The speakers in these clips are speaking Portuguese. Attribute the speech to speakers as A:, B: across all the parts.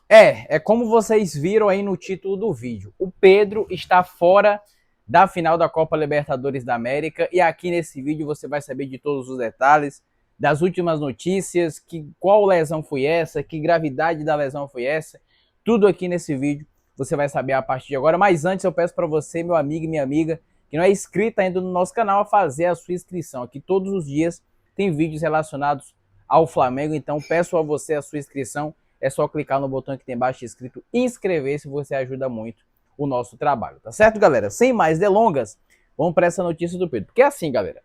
A: É como vocês viram aí no título do vídeo. O Pedro está fora da final da Copa Libertadores da América e aqui nesse vídeo você vai saber de todos os detalhes, das últimas notícias, qual lesão foi essa, que gravidade da lesão foi essa, tudo aqui nesse vídeo você vai saber a partir de agora. Mas antes eu peço para você, meu amigo e minha amiga, que não é inscrito ainda no nosso canal, a fazer a sua inscrição. Aqui todos os dias tem vídeos relacionados ao Flamengo, então peço a você a sua inscrição. É só clicar no botão que tem embaixo escrito inscrever-se, você ajuda muito o nosso trabalho, tá certo, galera? Sem mais delongas, vamos para essa notícia do Pedro. Porque assim, galera,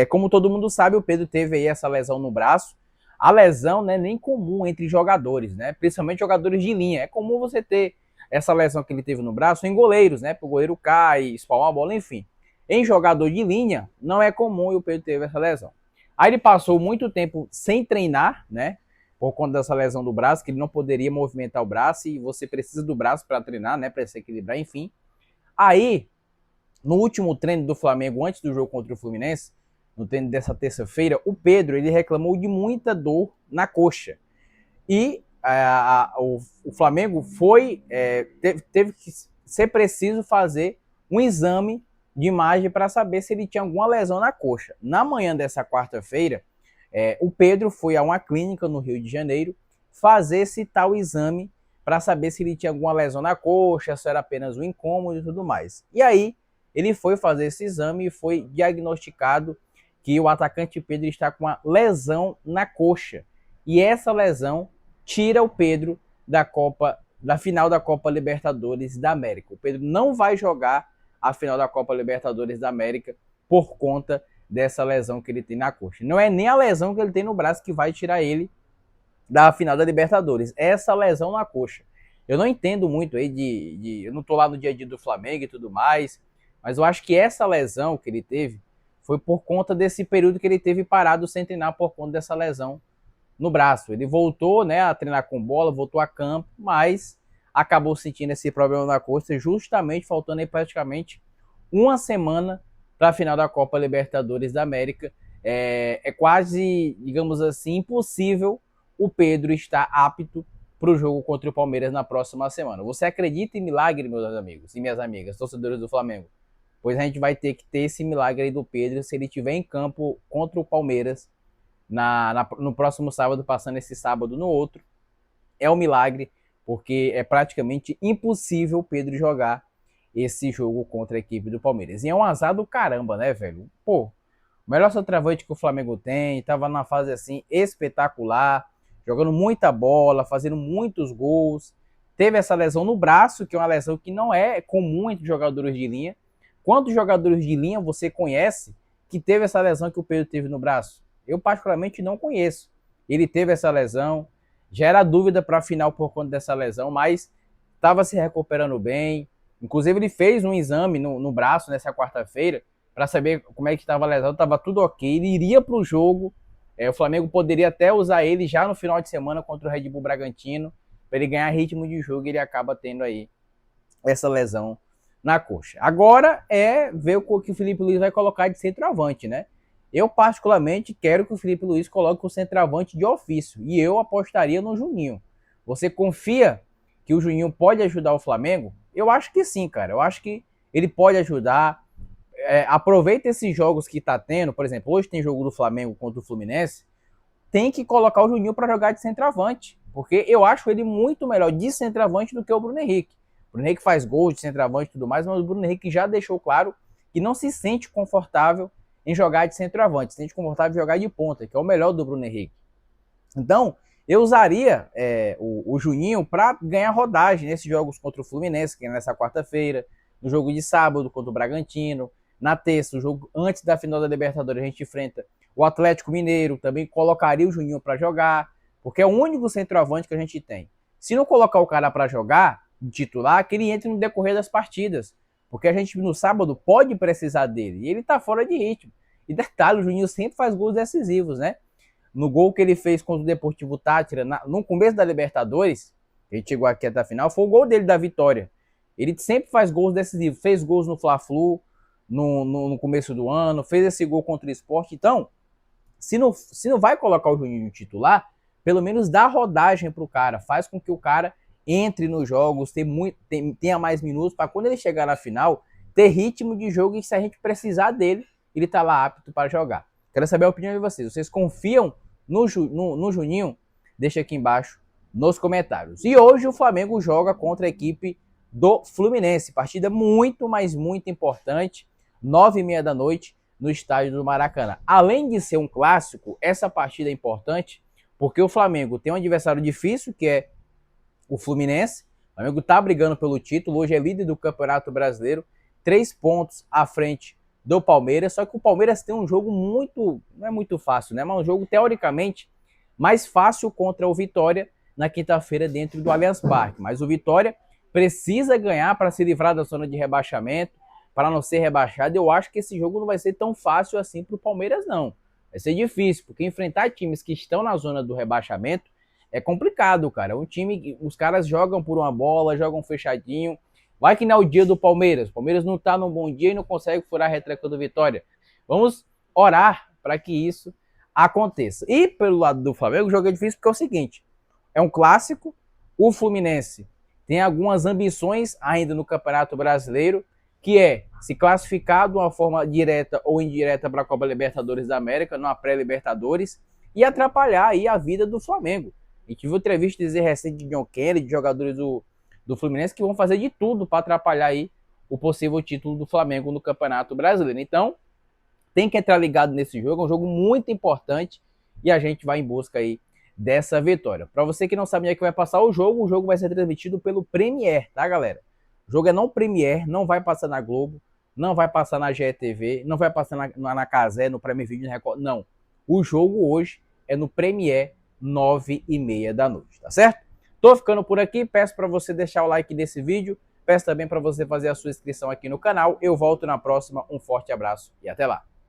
A: como todo mundo sabe, o Pedro teve aí essa lesão no braço. A lesão não é nem comum entre jogadores, né? Principalmente jogadores de linha. É comum você ter essa lesão que ele teve no braço em goleiros, né? O goleiro cai, espalma a bola, enfim. Em jogador de linha, não é comum e o Pedro teve essa lesão. Aí ele passou muito tempo sem treinar, né? Por conta dessa lesão do braço, que ele não poderia movimentar o braço e você precisa do braço para treinar, né? Para se equilibrar, enfim. Aí, no último treino do Flamengo, antes do jogo contra o Fluminense, no treino dessa terça-feira, o Pedro ele reclamou de muita dor na coxa. E o Flamengo teve que ser preciso fazer um exame de imagem para saber se ele tinha alguma lesão na coxa. Na manhã dessa quarta-feira, o Pedro foi a uma clínica no Rio de Janeiro fazer esse tal exame para saber se ele tinha alguma lesão na coxa, se era apenas um incômodo e tudo mais. E aí, ele foi fazer esse exame e foi diagnosticado que o atacante Pedro está com uma lesão na coxa. E essa lesão tira o Pedro da final da Copa Libertadores da América. O Pedro não vai jogar a final da Copa Libertadores da América por conta dessa lesão que ele tem na coxa. Não é nem a lesão que ele tem no braço que vai tirar ele da final da Libertadores, é essa lesão na coxa. Eu não entendo muito aí eu não tô lá no dia a dia do Flamengo e tudo mais, mas eu acho que essa lesão que ele teve foi por conta desse período que ele teve parado sem treinar por conta dessa lesão no braço. Ele voltou, né, a treinar com bola, voltou a campo, mas acabou sentindo esse problema na coxa, justamente faltando aí praticamente uma semana para a final da Copa Libertadores da América. É quase, digamos assim, impossível o Pedro estar apto para o jogo contra o Palmeiras na próxima semana. Você acredita em milagre, meus amigos e minhas amigas, torcedores do Flamengo? Pois a gente vai ter que ter esse milagre aí do Pedro se ele estiver em campo contra o Palmeiras no próximo sábado, passando esse sábado no outro. É um milagre, porque é praticamente impossível o Pedro jogar esse jogo contra a equipe do Palmeiras. E é um azar do caramba, né, velho? Pô, o melhor centroavante que o Flamengo tem, tava na fase assim espetacular, jogando muita bola, fazendo muitos gols. Teve essa lesão no braço, que é uma lesão que não é comum entre jogadores de linha. Quantos jogadores de linha você conhece que teve essa lesão que o Pedro teve no braço? Eu particularmente não conheço. Ele teve essa lesão, já era dúvida para a final por conta dessa lesão, mas estava se recuperando bem. Inclusive ele fez um exame no braço nessa quarta-feira para saber como é que estava a lesão, estava tudo ok. Ele iria para o jogo, o Flamengo poderia até usar ele já no final de semana contra o Red Bull Bragantino, para ele ganhar ritmo de jogo e ele acaba tendo aí essa lesão na coxa. Agora é ver o que o Felipe Luiz vai colocar de centroavante, né? Eu particularmente quero que o Felipe Luiz coloque o centroavante de ofício e eu apostaria no Juninho. Você confia que o Juninho pode ajudar o Flamengo? Eu acho que sim, cara. Eu acho que ele pode ajudar. Aproveita esses jogos que tá tendo, por exemplo, hoje tem jogo do Flamengo contra o Fluminense, tem que colocar o Juninho para jogar de centroavante, porque eu acho ele muito melhor de centroavante do que o Bruno Henrique. O Bruno Henrique faz gols de centroavante e tudo mais, mas o Bruno Henrique já deixou claro que não se sente confortável em jogar de centroavante, se sente confortável em jogar de ponta, que é o melhor do Bruno Henrique. Então, eu usaria o Juninho para ganhar rodagem nesses jogos contra o Fluminense, que é nessa quarta-feira, no jogo de sábado contra o Bragantino, na terça, o jogo antes da final da Libertadores, a gente enfrenta o Atlético Mineiro, também colocaria o Juninho para jogar, porque é o único centroavante que a gente tem. Se não colocar o cara para jogar, titular, que ele entre no decorrer das partidas, porque a gente no sábado pode precisar dele, e ele tá fora de ritmo. E detalhe, o Juninho sempre faz gols decisivos, né? No gol que ele fez contra o Deportivo Tátira, no começo da Libertadores, a gente chegou aqui até a final, foi o gol dele da vitória. Ele sempre faz gols decisivos, fez gols no Fla-Flu, no começo do ano, fez esse gol contra o Sport. Então, se não vai colocar o Juninho titular, pelo menos dá rodagem para o cara, faz com que o cara entre nos jogos, tenha mais minutos, para quando ele chegar na final, ter ritmo de jogo e se a gente precisar dele, ele tá lá apto para jogar. Quero saber a opinião de vocês. Vocês confiam no Juninho? Deixa aqui embaixo nos comentários. E hoje o Flamengo joga contra a equipe do Fluminense. Partida muito, mas muito importante. 9h30 da noite no estádio do Maracanã. Além de ser um clássico, essa partida é importante porque o Flamengo tem um adversário difícil, que é o Fluminense. O Flamengo está brigando pelo título. Hoje é líder do Campeonato Brasileiro. 3 pontos à frente do Palmeiras. Só que o Palmeiras tem um jogo muito... não é muito fácil, né? Mas um jogo, teoricamente, mais fácil contra o Vitória na quinta-feira dentro do Allianz Parque. Mas o Vitória precisa ganhar para se livrar da zona de rebaixamento, para não ser rebaixado. Eu acho que esse jogo não vai ser tão fácil assim para o Palmeiras, não. Vai ser difícil, porque enfrentar times que estão na zona do rebaixamento é complicado, cara. Um time, os caras jogam por uma bola, jogam fechadinho. Vai que não é o dia do Palmeiras. O Palmeiras não está num bom dia e não consegue furar a retranca do Vitória. Vamos orar para que isso aconteça. E pelo lado do Flamengo, o jogo é difícil porque é o seguinte: é um clássico, o Fluminense tem algumas ambições ainda no Campeonato Brasileiro, que é se classificar de uma forma direta ou indireta para a Copa Libertadores da América, numa pré-Libertadores, e atrapalhar aí a vida do Flamengo. A gente viu entrevista dizer recente de John Kennedy, de jogadores do Fluminense, que vão fazer de tudo para atrapalhar aí o possível título do Flamengo no Campeonato Brasileiro. Então, tem que entrar ligado nesse jogo, é um jogo muito importante e a gente vai em busca aí dessa vitória. Para você que não sabe onde é que vai passar o jogo vai ser transmitido pelo Premiere, tá, galera? O jogo é não Premiere, não vai passar na Globo, não vai passar na GTV, não vai passar na Cazé, no Prime Video, no Record, não. O jogo hoje é no Premiere, 9h30 da noite, tá certo? Tô ficando por aqui, peço para você deixar o like nesse vídeo, peço também para você fazer a sua inscrição aqui no canal. Eu volto na próxima, um forte abraço e até lá.